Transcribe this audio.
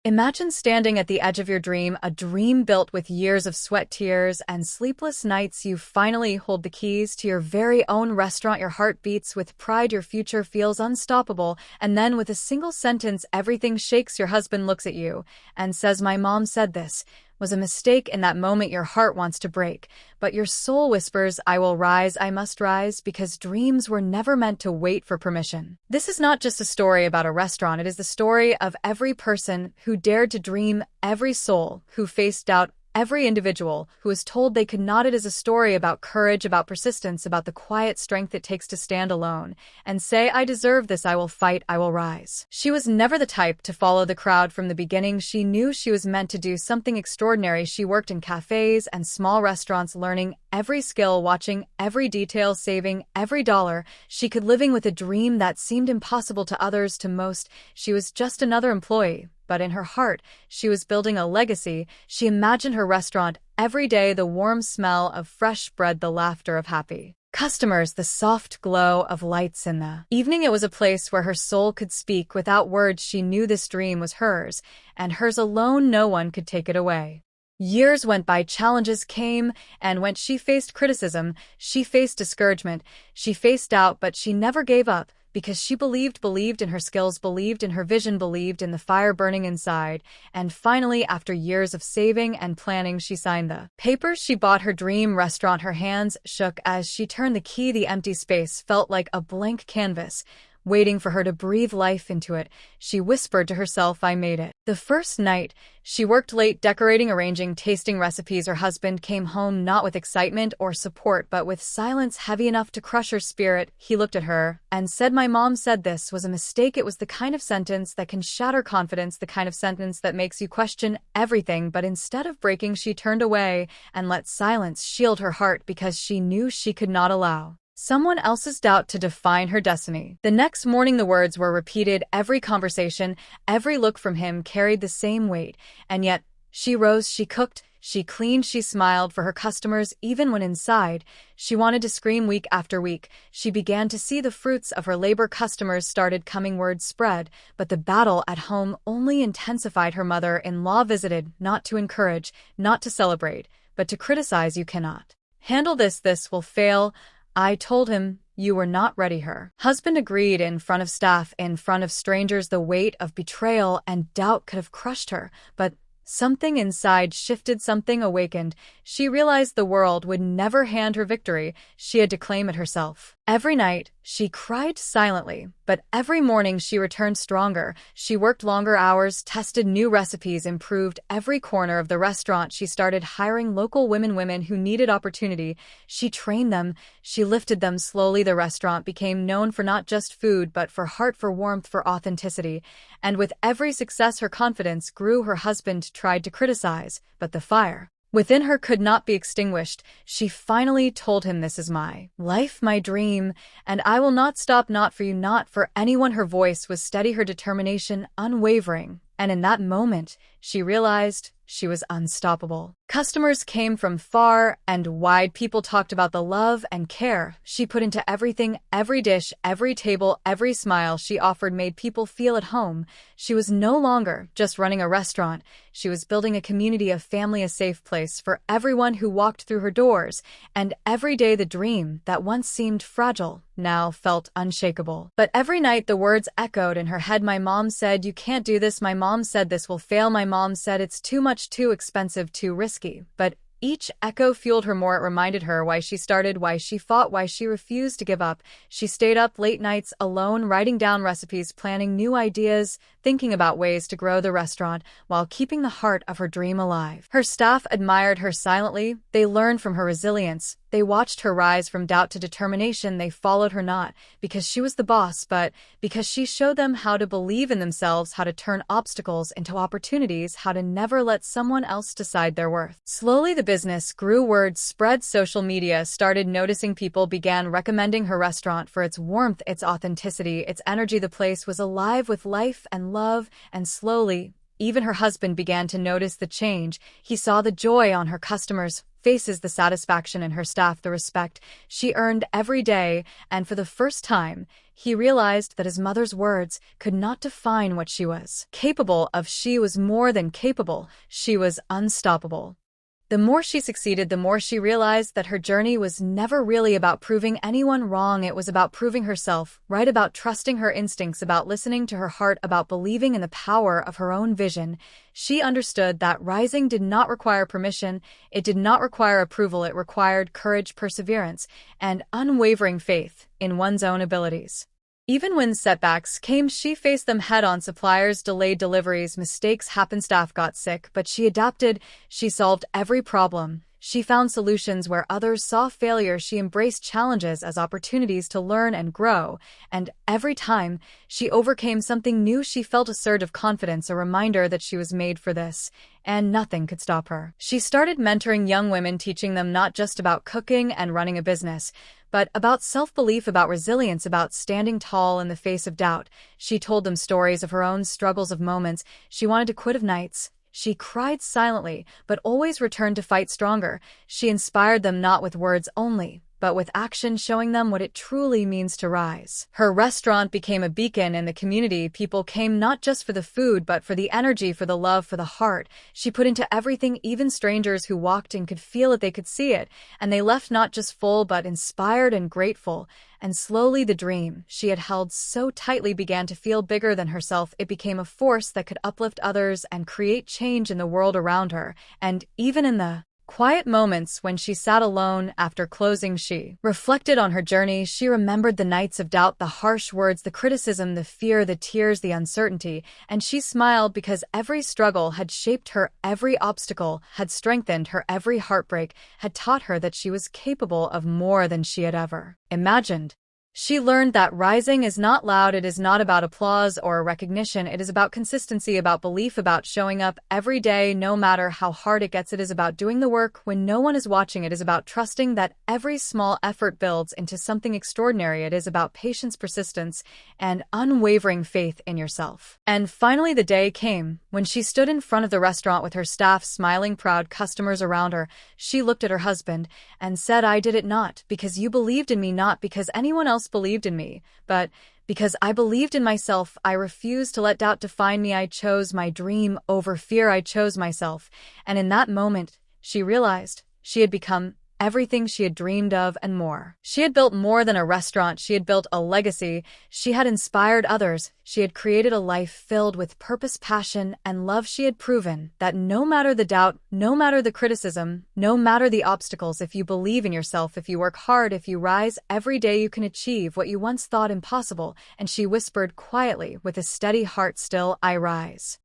Imagine standing at the edge of your dream, a dream built with years of sweat, tears, and sleepless nights. You finally hold the keys to your very own restaurant. Your heart beats with pride. Your future feels unstoppable. And then, with a single sentence, everything shakes. Your husband looks at you and says, "My mom said this was a mistake." In that moment, your heart wants to break, but your soul whispers, "I will rise, I must rise," because dreams were never meant to wait for permission. This is not just a story about a restaurant. It is the story of every person who dared to dream, every soul who faced doubt, every individual who was told they could not. It is a story about courage, about persistence, about the quiet strength it takes to stand alone and say, "I deserve this, I will fight, I will rise." She was never the type to follow the crowd from the beginning. She knew she was meant to do something extraordinary. She worked in cafes and small restaurants, learning every skill, watching every detail, saving every dollar she could, living with a dream that seemed impossible to others. To most, she was just another employee. But in her heart, she was building a legacy. She imagined her restaurant every day, the warm smell of fresh bread, the laughter of happy customers, the soft glow of lights in the evening. It was a place where her soul could speak without words. She knew this dream was hers, and hers alone. No one could take it away. Years went by, challenges came and went. She faced criticism, she faced discouragement, she faced doubt, but she never gave up. Because she believed in her skills, believed in her vision, believed in the fire burning inside. And finally, after years of saving and planning, she signed the papers. She bought her dream restaurant. Her hands shook as she turned the key. The empty space felt like a blank canvas, waiting for her to breathe life into it. She whispered to herself, "I made it." The first night, she worked late, decorating, arranging, tasting recipes. Her husband came home not with excitement or support, but with silence heavy enough to crush her spirit. He looked at her and said, "My mom said this was a mistake." It was the kind of sentence that can shatter confidence, the kind of sentence that makes you question everything. But instead of breaking, she turned away and let silence shield her heart, because she knew she could not allow someone else's doubt to define her destiny. The next morning, the words were repeated. Every conversation, every look from him carried the same weight. And yet, she rose, she cooked, she cleaned, she smiled for her customers, even when inside she wanted to scream. Week after week, she began to see the fruits of her labor. Customers started coming, word spread, but the battle at home only intensified. Her mother-in-law visited, not to encourage, not to celebrate, but to criticize. "You cannot handle this, this will fail." I told him you were not ready. Her husband agreed, in front of staff, in front of strangers. The weight of betrayal and doubt could have crushed her, but something inside shifted, something awakened. She realized the world would never hand her victory. She had to claim it herself. Every night, she cried silently, but every morning she returned stronger. She worked longer hours, tested new recipes, improved every corner of the restaurant. She started hiring local women who needed opportunity. She trained them, she lifted them. Slowly, the restaurant became known for not just food, but for heart, for warmth, for authenticity. And with every success, her confidence grew. Her husband tried to criticize, but the fire within her could not be extinguished. She finally told him, "This is my life, my dream, and I will not stop, not for you, not for anyone." Her voice was steady, her determination unwavering. And in that moment, she realized she was unstoppable. Customers came from far and wide. People talked about the love and care she put into everything. Every dish, every table, every smile she offered made people feel at home. She was no longer just running a restaurant. She was building a community, a family, a safe place for everyone who walked through her doors. And every day, the dream that once seemed fragile now felt unshakable. But every night, the words echoed in her head. "My mom said you can't do this. My mom said this will fail. My mom said it's too much, too expensive, too risky." But each echo fueled her more. It reminded her why she started, why she fought, why she refused to give up. She stayed up late nights alone, writing down recipes, planning new ideas, thinking about ways to grow the restaurant while keeping the heart of her dream alive. Her staff admired her silently. They learned from her resilience. They watched her rise from doubt to determination. They followed her not because she was the boss, but because she showed them how to believe in themselves, how to turn obstacles into opportunities, how to never let someone else decide their worth. Slowly, the business grew. Word spread. Social media started noticing. People began recommending her restaurant for its warmth, its authenticity, its energy. The place was alive with life and love, and slowly, even her husband began to notice the change. He saw the joy on her customers' faces the satisfaction in her staff, the respect she earned every day, and for the first time, he realized that his mother's words could not define what she was capable of. She was more than capable, she was unstoppable. The more she succeeded, the more she realized that her journey was never really about proving anyone wrong. It was about proving herself right, about trusting her instincts, about listening to her heart, about believing in the power of her own vision. She understood that rising did not require permission, it did not require approval, it required courage, perseverance, and unwavering faith in one's own abilities. Even when setbacks came, she faced them head-on. Suppliers delayed deliveries, mistakes happened, staff got sick, but she adapted. She solved every problem. She found solutions where others saw failure. She embraced challenges as opportunities to learn and grow. And every time she overcame something new, she felt a surge of confidence, a reminder that she was made for this, and nothing could stop her. She started mentoring young women, teaching them not just about cooking and running a business, but about self-belief, about resilience, about standing tall in the face of doubt. She told them stories of her own struggles, of moments she wanted to quit, of nights she cried silently, but always returned to fight stronger. She inspired them not with words only, but with action, showing them what it truly means to rise. Her restaurant became a beacon in the community. People came not just for the food, but for the energy, for the love, for the heart she put into everything. Even strangers who walked in could feel it, they could see it, and they left not just full, but inspired and grateful. And slowly the dream she had held so tightly began to feel bigger than herself. It became a force that could uplift others and create change in the world around her. And even in the quiet moments when she sat alone after closing, she reflected on her journey. She remembered the nights of doubt, the harsh words, the criticism, the fear, the tears, the uncertainty, and she smiled because every struggle had shaped her, every obstacle had strengthened her, every heartbreak had taught her that she was capable of more than she had ever imagined. She learned that rising is not loud, it is not about applause or recognition, it is about consistency, about belief, about showing up every day no matter how hard it gets. It is about doing the work when no one is watching. It is about trusting that every small effort builds into something extraordinary. It is about patience, persistence, and unwavering faith in yourself. And finally the day came when she stood in front of the restaurant with her staff, smiling, proud customers around her. She looked at her husband and said, "I did it not because you believed in me, not because anyone else believed in me, but because I believed in myself. I refused to let doubt define me. I chose my dream over fear. I chose myself." And in that moment, she realized she had become everything she had dreamed of and more. She had built more than a restaurant. She had built a legacy. She had inspired others. She had created a life filled with purpose, passion, and love. She had proven that no matter the doubt, no matter the criticism, no matter the obstacles, if you believe in yourself, if you work hard, if you rise every day, you can achieve what you once thought impossible. And she whispered quietly with a steady heart, "Still I rise."